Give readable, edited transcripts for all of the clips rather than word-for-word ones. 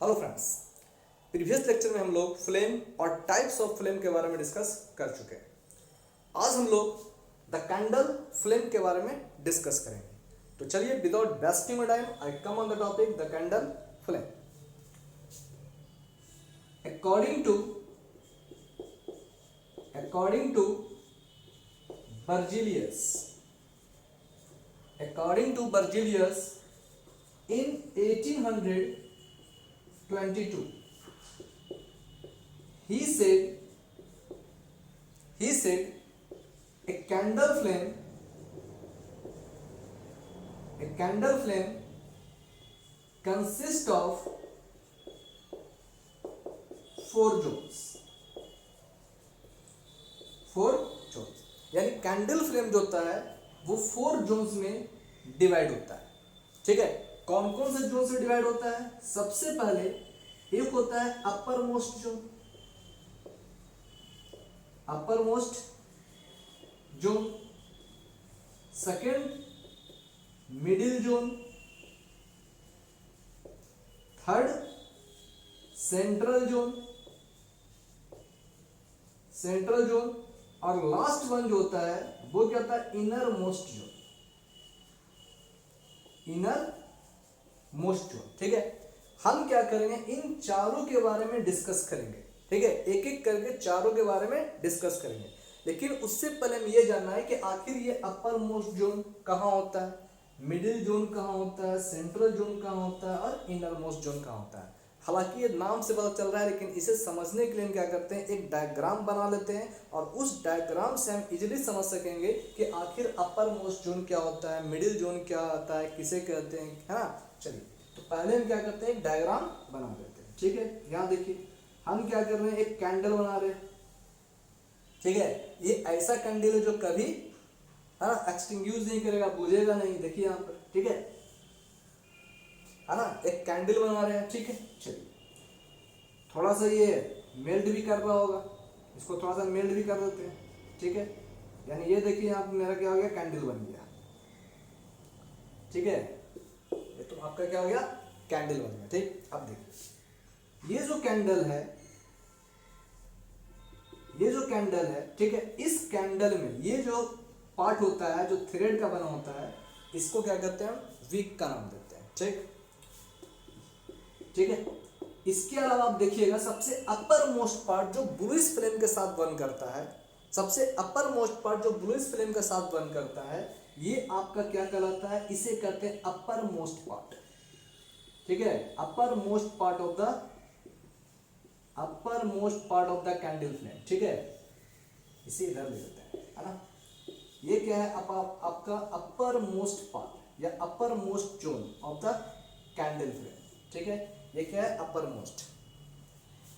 Hello friends, previous lecture में हम लोग फ्लेम और टाइप्स ऑफ फ्लेम के बारे में डिस्कस कर चुके हैं। आज हम लोग द कैंडल फ्लेम के बारे में डिस्कस करेंगे। तो चलिए without wasting time I come on the topic the candle flame. According to Berzelius in 1822 he said a candle flame consists of four zones यानी कैंडल फ्लेम जो होता है वो 4 जोन्स में डिवाइड होता है। ठीक है, कौन कौन से जोन से डिवाइड होता है? सबसे पहले एक होता है upper most zone, second middle zone, third central zone और लास्ट वन जो होता है वो क्या होता है? Inner most zone. ठीक है, हम क्या करेंगे, इन चारों के बारे में डिस्कस करेंगे। ठीक है, एक एक करके चारों के बारे में डिस्कस करेंगे, लेकिन उससे पहले हमें ये जानना है कि आखिर ये अपर मोस्ट जोन कहाँ होता है, मिडिल जोन कहाँ होता है, सेंट्रल जोन कहाँ होता है और इनर मोस्ट जोन कहाँ होता है। हालांकि ये नाम से पता चल रहा है, लेकिन इसे समझने के लिए हम क्या करते हैं, एक डायग्राम बना लेते हैं और उस डायग्राम से हम इजीली समझ सकेंगे कि आखिर अपर मोस्ट जोन क्या होता है, मिडिल जोन क्या होता है, किसे कहते हैं, है ना। चलिए, तो पहले हम क्या करते हैं, एक डायग्राम बना देते हैं। ठीक है, यहाँ देखिए हम क्या कर रहे हैं, एक कैंडल बना रहे हैं। ठीक है, ये ऐसा कैंडल है जो कभी है ना एक्सटिंग्विश नहीं करेगा, बुझेगा नहीं। देखिए यहाँ पर, ठीक है ना, एक कैंडल बना रहे हैं। ठीक है, चलिए थोड़ा सा ये मेल्ट भी कर रहा होगा, इसको थोड़ा सा मेल्ट भी कर देते हैं। ठीक है, यानी ये देखिए यहाँ मेरा क्या हो गया, कैंडल बन गया। ठीक है, ये तो आपका क्या हो गया, कैंडल बन गया। ठीक, अब देखिए ये जो कैंडल है, ठीक है, इस कैंडल में ये जो पार्ट होता है, जो थ्रेड का बना होता है, इसको क्या कहते हैं, विक का नाम देते हैं। ठीक है, इसके अलावा आप देखिएगा सबसे अपर मोस्ट पार्ट जो ब्लूइश फ्लेम के साथ बर्न करता है, ये आपका क्या कहलाता है, इसे कहते हैं अपर मोस्ट पार्ट। ठीक है, upper most part of the candle flame. ठीक है, इसे इधर ले लेते हैं, है ना। ये क्या है, आपका अपर मोस्ट पार्ट या upper most zone of the candle flame. ठीक है, ये क्या है, अपर मोस्ट।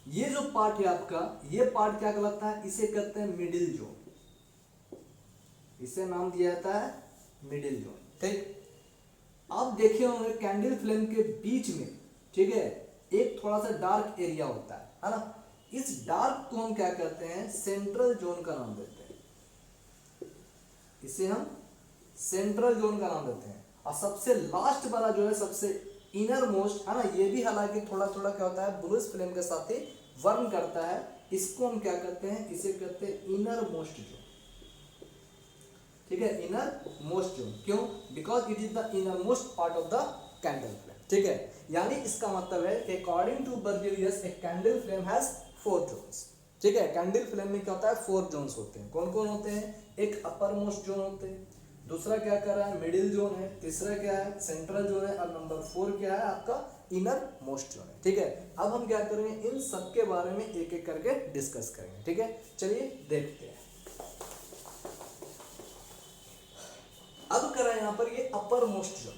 ये जो पार्ट है आपका, ये पार्ट क्या कहलाता है, इसे कहते हैं मिडिल जोन। इसे नाम दिया जाता है मिडिल जोन। ठीक, आप देखे होंगे कैंडल फ्लेम के बीच में, ठीक है, एक थोड़ा सा डार्क एरिया होता है ना। इस डार्क को हम क्या कहते हैं, सेंट्रल जोन का नाम देते हैं। इसे हम सेंट्रल जोन का नाम देते हैं। और सबसे लास्ट वाला जो है, सबसे इनर मोस्ट, है ना, ये भी हालांकि थोड़ा थोड़ा क्या होता है, ब्लूइश फ्लेम के साथ ही वर्न करता है। इसको हम क्या कहते हैं, इसे कहते हैं इनर मोस्ट जोन। ठीक है, इनर मोस्ट जोन। क्यों? Because it is the inner most part of the candle flame. ठीक है, यानी इसका मतलब है कि according to Berzelius a candle flame has 4 zones. ठीक है, कैंडल फ्लेम में क्या होता है, 4 जोन्स होते हैं। कौन कौन होते हैं? एक अपर मोस्ट जोन होते हैं, दूसरा क्या कर रहा है, मिडिल जोन है, तीसरा क्या है, सेंट्रल जोन है, और नंबर 4 क्या है, आपका इनर मोस्ट जोन है। ठीक है, अब हम क्या करेंगे, इन सब के बारे में एक एक करके डिस्कस करेंगे। ठीक है, चलिए देखते हैं। अब करें यहाँ पर ये अपर मोस्ट जोन।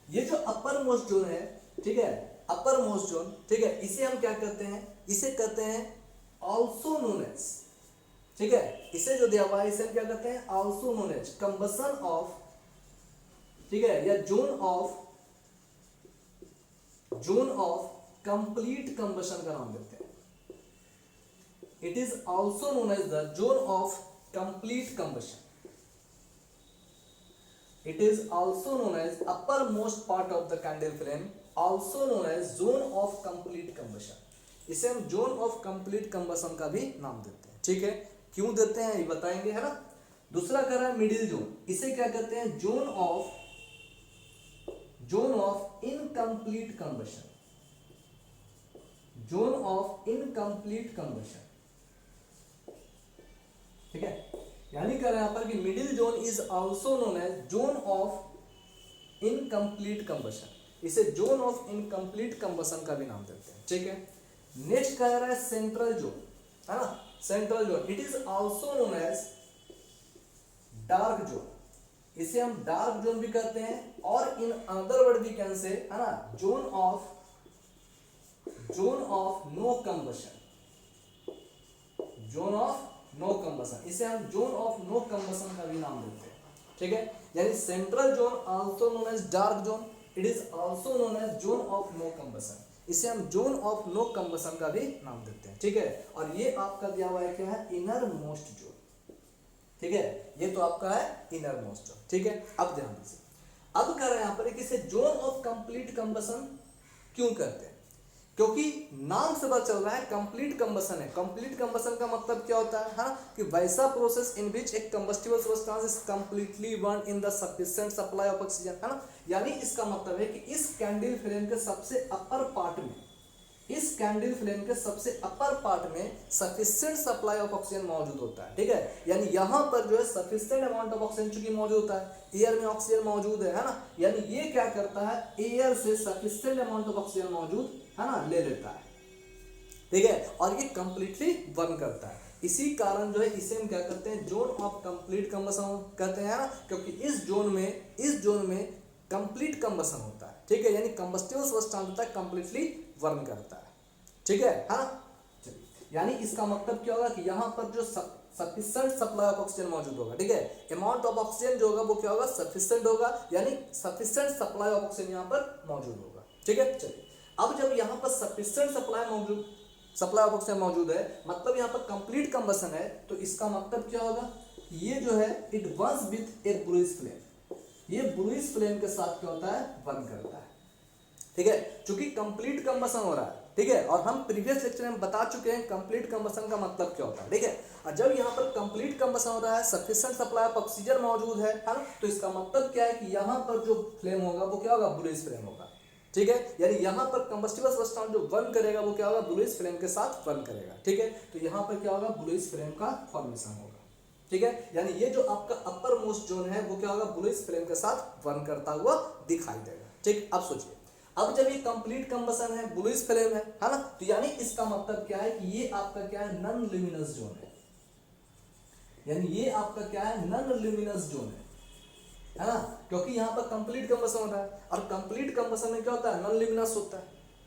ये जो अपर मोस्ट जोन है, ठीक है, अपर मोस्ट जोन, ठीक है, इसे हम क्या कहते हैं, इसे कहते हैं ऑल्सो नोन एज। ठीक है, इसे जो दिया हुआ है, इसे हम क्या कहते हैं, also known as combustion of, ठीक है, या जोन ऑफ कंप्लीट कंबशन का नाम देते हैं। It is also known as the zone of complete combustion. It is also known as uppermost part of the candle flame also known as zone of complete combustion. इसे हम zone of complete combustion का भी नाम देते हैं, ठीक है। क्यों देते हैं ये बताएंगे, है ना। दूसरा कर रहा है मिडिल जोन, इसे क्या कहते हैं, zone of incomplete combustion, zone of incomplete combustion, ठीक है। यानी कह रहे हैं यहां पर कि middle zone is also known as zone of incomplete combustion, इसे जोन ऑफ इनकम्प्लीट कंबशन का भी नाम देते हैं, ठीक है। नेक्स्ट कह रहा है सेंट्रल जोन, है ना, central zone, it is also known as dark zone, इसे हम डार्क जोन भी कहते हैं, और in other word we can say, है ना, zone of no combustion, zone of no combustion, इसे हम जोन ऑफ नो कंबशन का भी नाम देते हैं, ठीक है। यानी central zone also known as dark zone, it is also known as zone of no combustion, इसे हम जोन ऑफ नो कंबशन का भी नाम देते हैं, ठीक है। और ये आपका दिया हुआ है क्या है, इनर मोस्ट जोन, ठीक है, ये तो आपका है इनर मोस्ट जोन, ठीक है। अब ध्यान दीजिए, अब कर रहे हैं यहां पर इसे जोन ऑफ कंप्लीट कंबशन क्यों कहते हैं, क्योंकि नाम से पता चल रहा है कंप्लीट कंबशन है। कंप्लीट कंबशन का मतलब क्या होता है, हाँ, कि वैसा प्रोसेस इन विच एक combustible substance is completely burn in the sufficient supply of oxygen, है ना। यानी इसका मतलब है कि इस कैंडल फ्लेम के सबसे अपर पार्ट में, इस कैंडल फ्लेम के सबसे अपर पार्ट में सफिशिएंट सप्लाई ऑफ ऑक्सीजन मौजूद होता है, ठीक है। यानी यहाँ पर जो है सफिशिएंट अमाउंट ऑफ ऑक्सीजन चूंकि मौजूद होता है, एयर में ऑक्सीजन मौजूद है ना, यानी ये क्या करता है, एयर से सफिशिएंट अमाउंट ऑफ ऑक्सीजन मौजूद है ना ले लेता है, ठीक है, और ये कंप्लीटली बर्न करता है। इसी कारण जो है इसे हम क्या करते हैं, जोन ऑफ कंप्लीट कंबशन कहते हैं ना, क्योंकि इस जोन में कंप्लीट कंबशन होता है, ठीक है, यानी कंबस्टिबल सब्सटेंस होता है, कंप्लीटली बर्न करता है, ठीक है, हाँ। यानी इसका मतलब क्या होगा कि यहाँ पर जो सफिशिएंट सप्लाई ऑफ ऑक्सीजन मौजूद होगा, ठीक है, अमाउंट ऑफ ऑक्सीजन जो होगा वो क्या होगा, सफिशिएंट होगा, यानी सफिशिएंट सप्लाई ऑफ ऑक्सीजन यहाँ पर मौजूद होगा, ठीक है। चलिए, अब जब यहाँ पर सफिशिएंट सप्लाई ऑफ ऑक्सीजन मौजूद है, मतलब यहाँ पर कंप्लीट कंबशन है, तो इसका मतलब क्या होगा, ये जो है it burns with a bluish flame, ये ब्लूइश फ्लेम के साथ क्या होता है, बर्न करता है, ठीक है, क्योंकि कंप्लीट कंबशन हो रहा है, ठीक है। और हम प्रीवियस लेक्चर में बता चुके हैं कंप्लीट कंबशन का मतलब क्या होता है, ठीक है। और जब यहाँ पर कंप्लीट कंबशन हो रहा है, सफिशिएंट सप्लाई ऑफ ऑक्सीजन मौजूद है ना, तो इसका मतलब क्या है कि यहाँ पर जो फ्लेम होगा वो क्या होगा, ब्लूइश फ्लेम होगा, ठीक है। यानी यहाँ पर कंबस्टिबल सब्सटेंस जो बर्न करेगा वो क्या होगा, ब्लूइश फ्लेम के साथ बर्न करेगा, ठीक है। तो यहाँ पर क्या होगा, ब्लूइश फ्लेम का फॉर्मेशन होगा, ठीक है। यानी ये जो आपका अपर मोस्ट जोन है वो क्या होगा, ब्लूइश फ्लेम के साथ बर्न करता हुआ दिखाई देगा, ठीक। अब सोचिए, अब जब ये कंप्लीट कंबशन है, ब्लूइश फ्लेम है ना, तो यानी इसका मतलब क्या है कि ये आपका क्या है, नॉन ल्यूमिनस जोन है, यानी ये आपका क्या है, नॉन ल्यूमिनस जोन है ना, क्योंकि यहाँ पर कंप्लीट कंबशन होता है, और कंप्लीट कंबशन में क्या होता है, नॉन ल्यूमिनस होता है,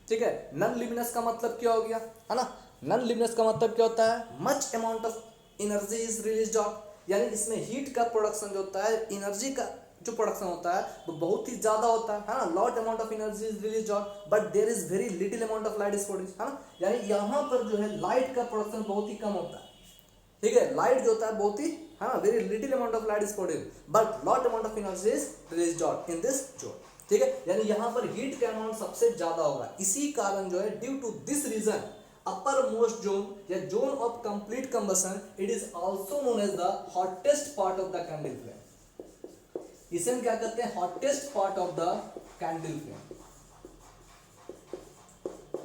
ठीक है। नॉन ल्यूमिनस का मतलब क्या हो गया, है ना, नॉन ल्यूमिनस का मतलब क्या होता है, much amount of energy is released out, यानी इसमें हीट का प्रोडक्शन जो होता है, एनर्जी का जो प्रोडक्शन होता है वो बहुत ही ज्यादा होता है ना, lot amount of energy is released out, but there is very little amount of light is produced, है ना। यानी यहाँ पर जो है लाइट का प्रोडक्शन बहुत ही कम होता है, ठीक है, लाइट जो होता है बहुत ही, है ना, very little amount of light is produced, but lot amount of energy is released out in this zone, ठीक है। यानी यहाँ पर हीट का अमाउंट सबसे ज्यादा होगा, इसी कारण जो है due to this reason uppermost zone या zone of complete combustion, it is also known as the hottest part of the candle flame, इसे हम क्या कहते हैं, hottest part of the candle flame,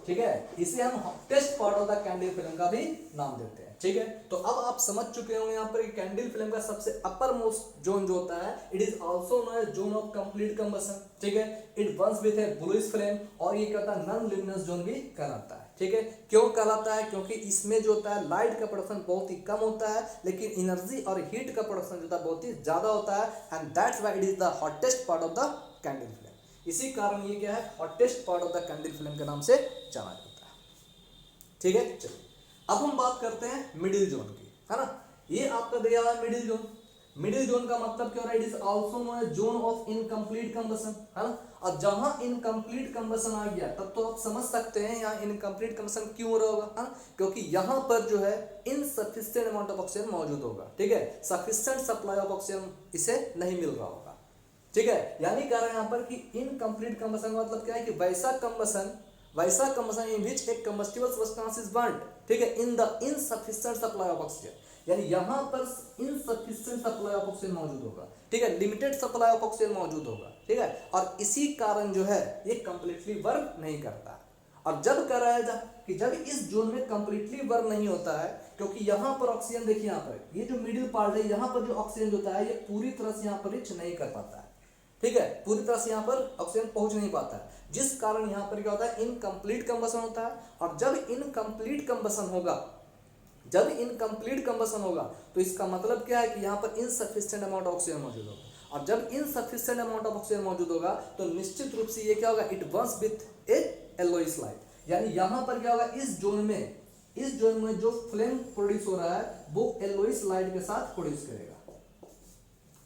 ठीक है, इसे हम hottest part of the candle flame का भी नाम देते हैं, ठीक है। तो अब आप समझ चुके होंगे यहाँ पर कैंडल फ्लेम का सबसे अपर मोस्ट जोन जो होता है, it is also known as zone of complete combustion, ठीक है। It burns with a bluish flame, और ये कहता है नॉन ल्यूमिनस जोन भी कहलाता है, ठीक है। क्यों कहलाता है, क्योंकि इसमें जो होता है लाइट का प्रोडक्शन बहुत ही कम होता है, लेकिन एनर्जी और हीट का प्रोडक्शन जो होता है बहुत ही ज्यादा होता है, and that's why it is the hottest part of the candle flame, इसी कारण ये क्या है, hottest part of the candle flame के नाम से जाना जाता है, ठीक है। चलिए, अब हम बात करते हैं मिडिल जोन की, है ना। ये आपका दिया हुआ है मिडिल जोन, मिडिल जोन का मतलब क्या हो रहा है, it is also known as zone of incomplete combustion, है ना। और जहां इनकम्प्लीट कंबशन आ गया तब तो आप समझ सकते हैं यहाँ इनकम्प्लीट कंबशन क्यों हो रहा होगा, है ना, क्योंकि यहाँ पर जो है इनसफिशिएंट अमाउंट ऑफ ऑक्सीजन मौजूद होगा, ठीक है, सफिशिएंट सप्लाई ऑफ ऑक्सीजन इसे नहीं मिल रहा होगा, ठीक है, यानी कह रहे हैं यहाँ पर कि इनकम्प्लीट कंबसन का मतलब क्या है कि वैसा combustion in which A combustible substance is burned, ठीक है, in the insufficient supply of oxygen, यानी यहाँ पर इनसफिशिएंट सप्लाई ऑफ ऑक्सीजन मौजूद होगा, ठीक है, लिमिटेड सप्लाई ऑफ ऑक्सीजन मौजूद होगा, ठीक है, और इसी कारण जो है ये कंप्लीटली वर्क नहीं करता। और जब कह रहा है कि जब इस जोन में कंप्लीटली वर्क नहीं होता है, क्योंकि यहाँ पर ऑक्सीजन देखिए, यहाँ पर ये जो मिडिल पार्ट है, यहाँ पर जो ऑक्सीजन होता है ये पूरी तरह से यहाँ पर रीच नहीं कर पाता है, ठीक है, पूरी तरह से यहाँ पर ऑक्सीजन पहुंच नहीं पाता है, जिस कारण यहाँ पर क्या होता है, इनकम्प्लीट कंबसन होता है। और जब इनकम्प्लीट कंबसन होगा तो इसका मतलब क्या है कि यहाँ पर इनसफिशिएंट अमाउंट ऑफ ऑक्सीजन मौजूद होगा, और जब इनसफिशिएंट अमाउंट ऑफ ऑक्सीजन मौजूद होगा तो निश्चित रूप से ये क्या होगा, it burns with a yellowish light, यानी यहाँ पर क्या होगा, इस जोन में जो फ्लेम प्रोड्यूस हो रहा है वो एलोइस लाइट के साथ प्रोड्यूस करेगा,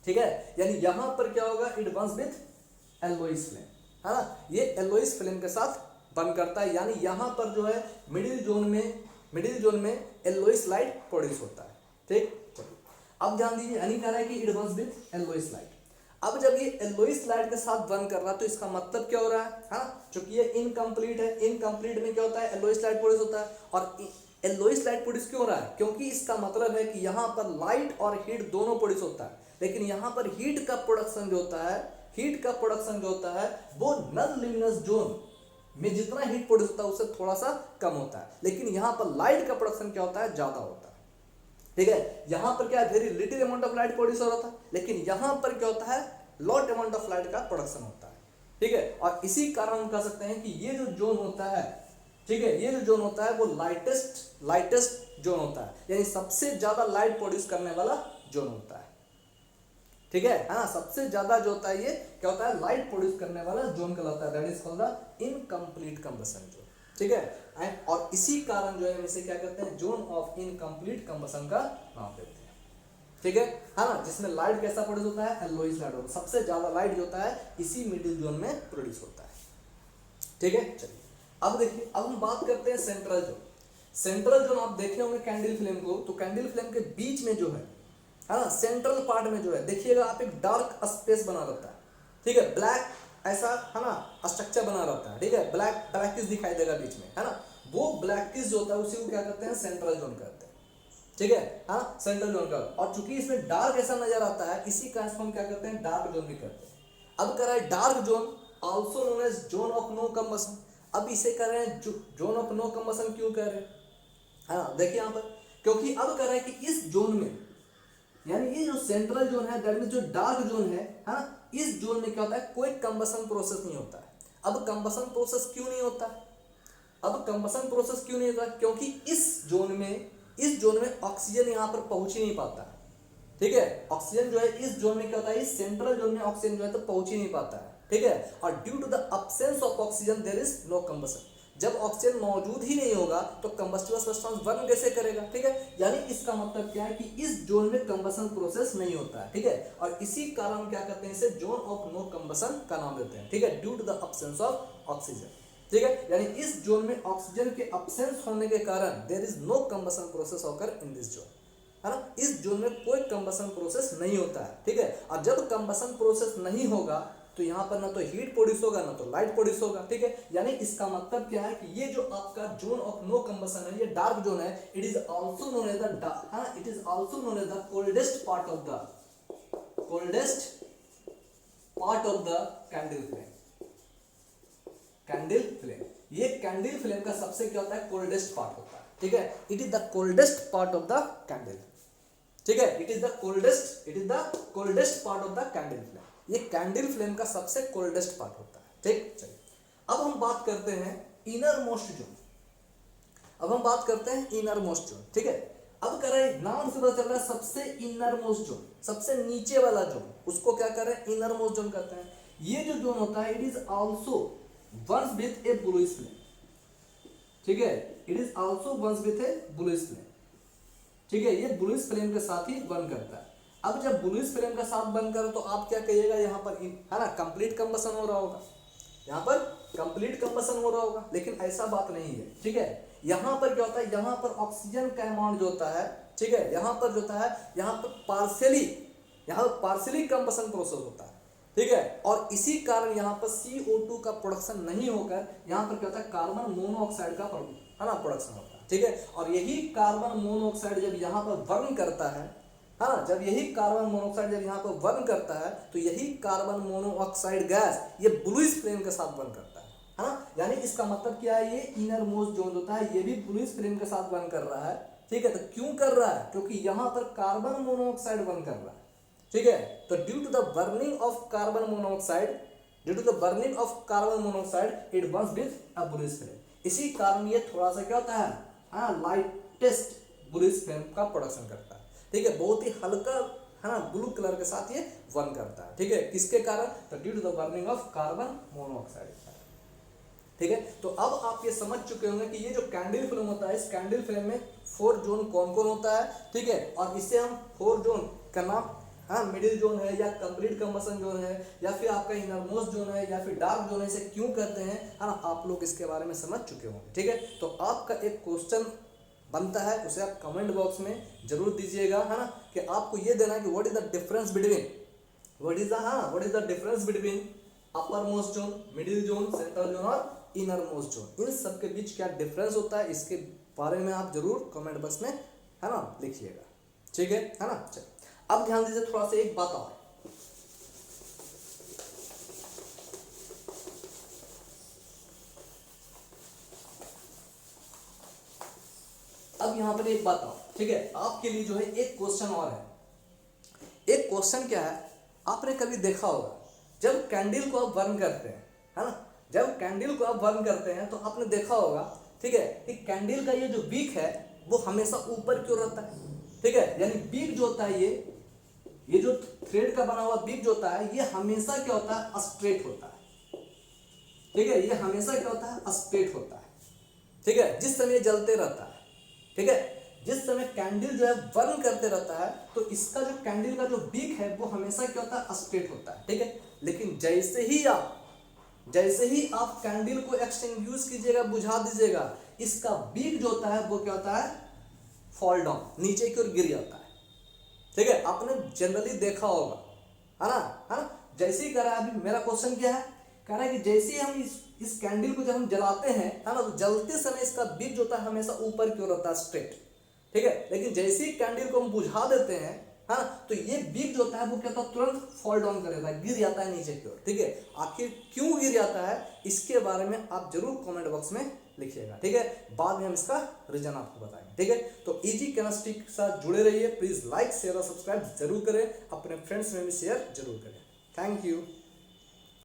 ठीक है, यानी यहाँ पर क्या होगा, इट बर्न्स विथ एलोइस फ्लेम, है ना, ये एलोइस फ्लेम के साथ बर्न करता है, यानी यहाँ पर जो है मिडिल जोन में एलोइस लाइट प्रोड्यूस होता है, ठीक। चलिए अब ध्यान दीजिए, यानी कह रहा है कि इट बर्न्स विथ एलोइस लाइट। अब जब ये एलोइस लाइट के साथ बर्न कर रहा है तो इसका मतलब क्या हो रहा है, हाँ, क्योंकि ये इनकम्प्लीट है, इनकम्प्लीट में क्या होता है, एलोइस लाइट प्रोड्यूस होता है, और एलोइस लाइट प्रोड्यूस क्यों हो रहा है, क्योंकि इसका मतलब है कि यहाँ पर लाइट और हीट दोनों प्रोड्यूस होता है, लेकिन यहाँ पर हीट का प्रोडक्शन जो होता है वो नॉन ल्यूमिनस जोन में जितना हीट प्रोड्यूस होता है उससे थोड़ा सा कम होता है, लेकिन यहाँ पर लाइट का प्रोडक्शन क्या होता है, ज्यादा होता है, ठीक है। यहाँ पर क्या है, very little amount of light produce हो रहा था, लेकिन यहाँ पर क्या होता है, लॉट अमाउंट ऑफ लाइट का प्रोडक्शन होता है, ठीक है। और इसी कारण हम कह सकते हैं कि ये जो जोन होता है, ठीक है, ये जो जोन होता है वो लाइटेस्ट जोन होता है, यानी सबसे ज्यादा लाइट प्रोड्यूस करने वाला जोन होता है, ठीक है, हाँ, सबसे ज्यादा जो होता है ये क्या होता है, लाइट प्रोड्यूस करने वाला जोन कहलाता है, that is called the incomplete combustion zone, ठीक है। एंड और इसी कारण जो है इसे क्या कहते हैं, जोन ऑफ इनकम्प्लीट कंबसन का नाम देते हैं, ठीक है, हाँ ना, जिसमें लाइट कैसा प्रोड्यूस होता है, एलोइस लाइट होता है, सबसे ज्यादा लाइट जो होता है इसी मिडिल जोन में प्रोड्यूस होता है, ठीक है। चलिए अब देखिए, अब हम बात करते हैं सेंट्रल जोन आप देखे होंगे कैंडल फ्लेम को, तो कैंडल फ्लेम के बीच में जो है ना, सेंट्रल पार्ट में जो है देखिएगा आप, एक डार्क स्पेस बना रहता है, ठीक है, ब्लैक ऐसा, है ना, स्ट्रक्चर बना रहता है, ठीक है, ब्लैकिश दिखाई देगा बीच में, है ना, वो ब्लैकिश जो होता है उसी को क्या कहते हैं, सेंट्रल जोन कहते हैं, ठीक है, हाँ, सेंट्रल जोन का। और चूंकि इसमें डार्क ऐसा नजर आता है, इसी का हम क्या कहते हैं, डार्क जोन भी कहते हैं। अब कह रहा है dark zone also known as zone of no combustion. अब इसे कह रहे हैं जोन ऑफ नो कंबसन, क्यों कह रहे हैं, हाँ, देखिए यहाँ पर, क्योंकि अब कह रहा है कि इस जोन में, यानी ये जो सेंट्रल जोन है, दैट मींस जो डार्क जोन है, हाँ, इस जोन में क्या होता है, कोई कंबसन प्रोसेस नहीं होता है। अब कंबसन प्रोसेस क्यों नहीं होता, क्योंकि इस जोन में ऑक्सीजन यहाँ पर पहुंच ही नहीं पाता, ठीक है, ऑक्सीजन जो है इस जोन में क्या होता है, इस सेंट्रल जोन में ऑक्सीजन जो है तो पहुंच ही नहीं पाता है, ठीक है, और due to the absence of oxygen there is no combustion. जब ऑक्सीजन मौजूद ही नहीं होगा तो कंबस्टिबल सब्सटेंस बर्न कैसे करेगा, ठीक है, यानी इसका मतलब क्या है कि इस जोन में कंबसन प्रोसेस नहीं होता है, ठीक है, और इसी कारण क्या कहते हैं, इसे जोन ऑफ नो कंबसन का नाम देते हैं, ठीक है, due to the absence of oxygen, ठीक है, यानी इस जोन में ऑक्सीजन के अब्सेंस होने के कारण there is no combustion process occur in this zone, है ना, इस जोन में कोई कंबसन प्रोसेस नहीं होता है, ठीक है, और जब कंबसन प्रोसेस नहीं होगा तो यहाँ पर ना तो हीट प्रोड्यूस होगा ना तो लाइट प्रोड्यूस होगा, ठीक है, यानी इसका मतलब क्या है कि ये जो आपका जोन ऑफ नो कंबसन है, ये डार्क जोन है, it is also known as the coldest part of the candle flame. ये कैंडल फ्लेम का सबसे क्या होता है, कोल्डेस्ट पार्ट होता है, ठीक है, it is the coldest part of the candle, ठीक है, it is the coldest part of the candle flame. ये कैंडल फ्लेम का सबसे कोल्डेस्ट पार्ट होता है, ठीक। चलिए अब हम बात करते हैं इनर मोस्ट जोन, ठीक है। अब कर रहे हैं, नाम से पता चल रहा है सबसे इनर मोस्ट जोन, सबसे नीचे वाला जोन, उसको क्या कर रहे हैं, इनर मोस्ट जोन कहते हैं। ये जो जोन होता है, it is also Burns with a bluish flame, ठीक है, it is also Burns with a bluish flame, ठीक है, ये ब्लूइश फ्लेम के साथ ही बर्न करता है। अब जब ब्लूइश फ्लेम का साथ बंद करो तो आप क्या कहिएगा, यहाँ पर, है ना, कंप्लीट कंबसन हो रहा होगा, यहाँ पर कंप्लीट कंबसन हो रहा होगा, लेकिन ऐसा बात नहीं है, ठीक है। यहाँ पर क्या होता है, यहाँ पर ऑक्सीजन का अमाउंट जो होता है, ठीक है, यहाँ पर जो होता है, यहाँ पर पार्शियली कंबसन प्रोसेस होता है, ठीक है। और इसी कारण यहाँ पर CO2 का प्रोडक्शन नहीं होकर यहाँ पर क्या होता है, कार्बन मोनोऑक्साइड का है ना प्रोडक्शन होता है। ठीक है, और यही कार्बन मोनोऑक्साइड जब यहाँ पर बर्न करता है ना, जब यही कार्बन मोनोऑक्साइड जब यहाँ पर बर्न करता है तो यही कार्बन मोनोऑक्साइड गैस ये ब्लूइश फ्लेम के साथ बर्न करता है ना। यानी इसका मतलब क्या है, ये इनर मोस्ट जोन होता है ये भी ब्लूइश फ्लेम के साथ बर्न कर रहा है। ठीक है, तो क्यों कर रहा है, क्योंकि यहाँ पर कार्बन मोनोऑक्साइड बर्न कर रहा है। ठीक है, तो due to the burning of carbon monoxide, due to the burning of carbon monoxide it burns with a bluish flame. इसी कारण ये थोड़ा सा क्या होता है, हाँ, लाइटेस्ट ब्लूइश फ्लेम का प्रोडक्शन करता है। ठीक है, बहुत ही हल्का है ना ब्लू कलर के साथ ये बर्न करता है। ठीक है, किसके कारण, तो due to the burning of carbon monoxide. ठीक है, तो अब आप ये समझ चुके होंगे कि ये जो कैंडल फ्लेम होता है, इस कैंडल फ्लेम में 4 जोन कौन कौन होता है। ठीक है, और इसे हम 4 जोन का नाम, हाँ, मिडिल जोन है या कंप्लीट कंबशन जोन है या फिर आपका इनरमोस्ट जोन है या फिर डार्क जोन है, इसे क्यों कहते हैं, है ना, आप लोग इसके बारे में समझ चुके होंगे। ठीक है, तो आपका एक क्वेश्चन बनता है, उसे आप कमेंट बॉक्स में जरूर दीजिएगा, है ना, कि आपको ये देना है कि what is the difference between, what is the difference between upper most zone, middle zone, central zone और इनर मोस्ट जोन, इन सब के बीच क्या डिफरेंस होता है, इसके बारे में आप जरूर कमेंट बॉक्स में, है ना, लिखिएगा। ठीक है ना। चलिए अब ध्यान दीजिए थोड़ा सा एक बात और, अब यहाँ पर एक बात और, ठीक है, आपके लिए जो है एक क्वेश्चन और है। एक क्वेश्चन क्या है, आपने कभी देखा होगा जब कैंडल को आप बर्न करते हैं, है ना, जब कैंडल को आप बर्न करते हैं तो आपने देखा होगा, ठीक है, कि कैंडल का ये जो विक है वो हमेशा ऊपर क्यों रहता है। ठीक है, यानी विक जो होता है, ये जो थ्रेड का बना हुआ विक जो होता है, ये हमेशा क्या होता है, स्ट्रेट होता है। ठीक है, ये हमेशा क्या होता है, स्ट्रेट होता है। ठीक है, जिस समय जलते रहता है, ठीक है, जिस समय कैंडल जो है बर्न करते रहता है तो इसका जो कैंडल का जो विक है वो हमेशा क्या होता है, स्ट्रेट होता है। ठीक है, लेकिन जैसे ही आप कैंडल को एक्सटिंग्विश कीजिएगा, बुझा दीजिएगा, इसका विक जो होता है वो क्या होता है, फॉल डाउन, नीचे की ओर गिर जाता है। ठीक है, आपने जनरली देखा होगा, है ना, जैसे ही कह रहा है, अभी मेरा क्वेश्चन क्या है, कह रहा है कि जैसे ही हम इस कैंडल को जब हम जलाते हैं, है ना, तो जलते समय इसका विक जो होता है हमेशा ऊपर की ओर रहता है, स्ट्रेट। ठीक है, लेकिन जैसे ही कैंडल को हम बुझा देते हैं, है ना, तो ये विक जो होता है वो क्या होता है, तुरंत फॉल डाउन कर देता है, गिर जाता है नीचे की ओर। ठीक है, आखिर क्यों गिर जाता है, इसके बारे में आप जरूर कमेंट बॉक्स में लिखिएगा। ठीक है, बाद में हम इसका रीजन आपको बताएंगे। ठीक है, तो इजी केमिस्ट्री के साथ जुड़े रहिए। प्लीज लाइक शेयर और सब्सक्राइब जरूर करें, अपने फ्रेंड्स में भी शेयर जरूर करें। Thank you.